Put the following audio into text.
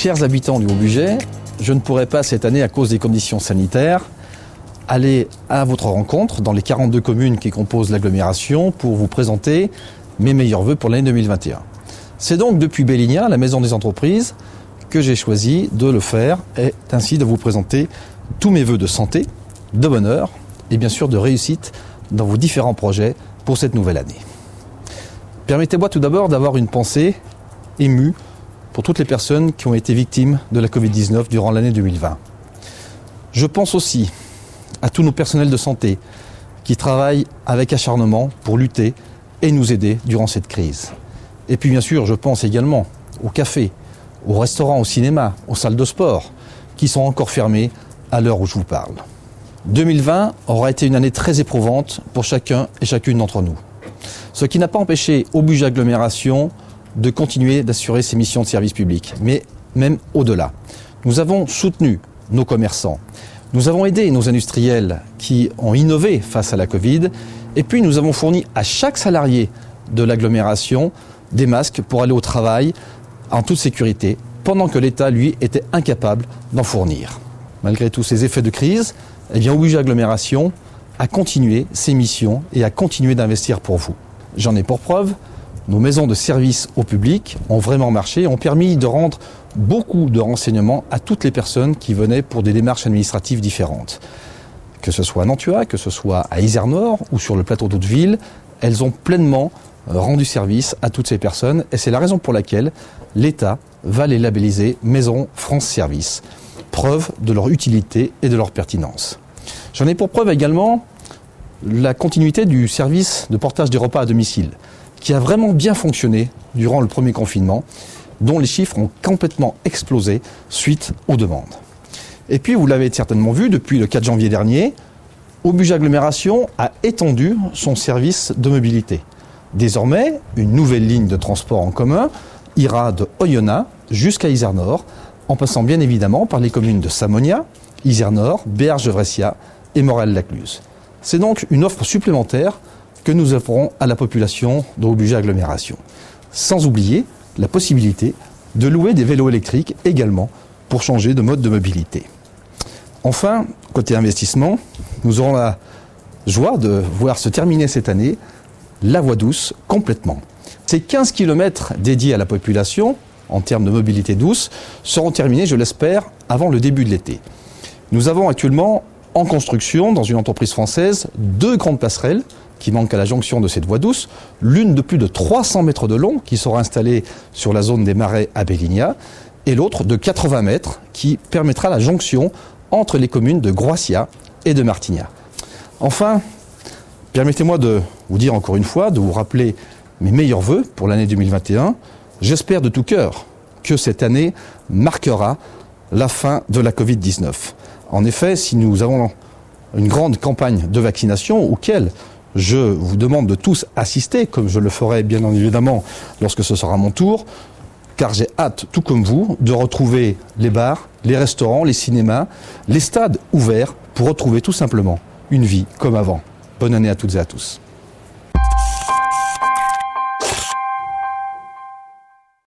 Chers habitants du Haut-Bugey, je ne pourrai pas cette année, à cause des conditions sanitaires, aller à votre rencontre dans les 42 communes qui composent l'agglomération pour vous présenter mes meilleurs vœux pour l'année 2021. C'est donc depuis Bellinia, la maison des entreprises, que j'ai choisi de le faire et ainsi de vous présenter tous mes vœux de santé, de bonheur et bien sûr de réussite dans vos différents projets pour cette nouvelle année. Permettez-moi tout d'abord d'avoir une pensée émue pour toutes les personnes qui ont été victimes de la Covid-19 durant l'année 2020. Je pense aussi à tous nos personnels de santé qui travaillent avec acharnement pour lutter et nous aider durant cette crise. Et puis bien sûr, je pense également aux cafés, aux restaurants, au cinéma, aux salles de sport qui sont encore fermés à l'heure où je vous parle. 2020 aura été une année très éprouvante pour chacun et chacune d'entre nous. Ce qui n'a pas empêché Haut-Bugey Agglomération de continuer d'assurer ses missions de service public, mais même au-delà. Nous avons soutenu nos commerçants, nous avons aidé nos industriels qui ont innové face à la Covid, et puis nous avons fourni à chaque salarié de l'agglomération des masques pour aller au travail en toute sécurité, pendant que l'État, lui, était incapable d'en fournir. Malgré tous ces effets de crise, Haut-Bugey Agglomération a continué ses missions et a continué d'investir pour vous. J'en ai pour preuve, nos maisons de service au public ont vraiment marché, ont permis de rendre beaucoup de renseignements à toutes les personnes qui venaient pour des démarches administratives différentes. Que ce soit à Nantua, que ce soit à Isère-Nord ou sur le plateau d'Hauteville, elles ont pleinement rendu service à toutes ces personnes et c'est la raison pour laquelle l'État va les labelliser Maison France Service, preuve de leur utilité et de leur pertinence. J'en ai pour preuve également la continuité du service de portage des repas à domicile, qui a vraiment bien fonctionné durant le premier confinement, dont les chiffres ont complètement explosé suite aux demandes. Et puis, vous l'avez certainement vu, depuis le 4 janvier dernier, Haut-Bugey Agglomération a étendu son service de mobilité. Désormais, une nouvelle ligne de transport en commun ira de Oyonnax jusqu'à Isère-Nord, en passant bien évidemment par les communes de Samonia, Isère-Nord, Béarges-de-Vressia et Morel-Lacluse. C'est donc une offre supplémentaire que nous offrons à la population de Haut-Bugey Agglomération. Sans oublier la possibilité de louer des vélos électriques également pour changer de mode de mobilité. Enfin, côté investissement, nous aurons la joie de voir se terminer cette année la voie douce complètement. Ces 15 km dédiés à la population, en termes de mobilité douce, seront terminés, je l'espère, avant le début de l'été. Nous avons actuellement en construction, dans une entreprise française, 2 grandes passerelles qui manquent à la jonction de cette voie douce, l'une de plus de 300 mètres de long qui sera installée sur la zone des Marais à Bellinia, et l'autre de 80 mètres qui permettra la jonction entre les communes de Groissia et de Martignas. Enfin, permettez-moi de vous dire encore une fois, de vous rappeler mes meilleurs vœux pour l'année 2021. J'espère de tout cœur que cette année marquera la fin de la Covid-19. En effet, si nous avons une grande campagne de vaccination auquel je vous demande de tous assister, comme je le ferai bien évidemment lorsque ce sera mon tour, car j'ai hâte, tout comme vous, de retrouver les bars, les restaurants, les cinémas, les stades ouverts pour retrouver tout simplement une vie comme avant. Bonne année à toutes et à tous.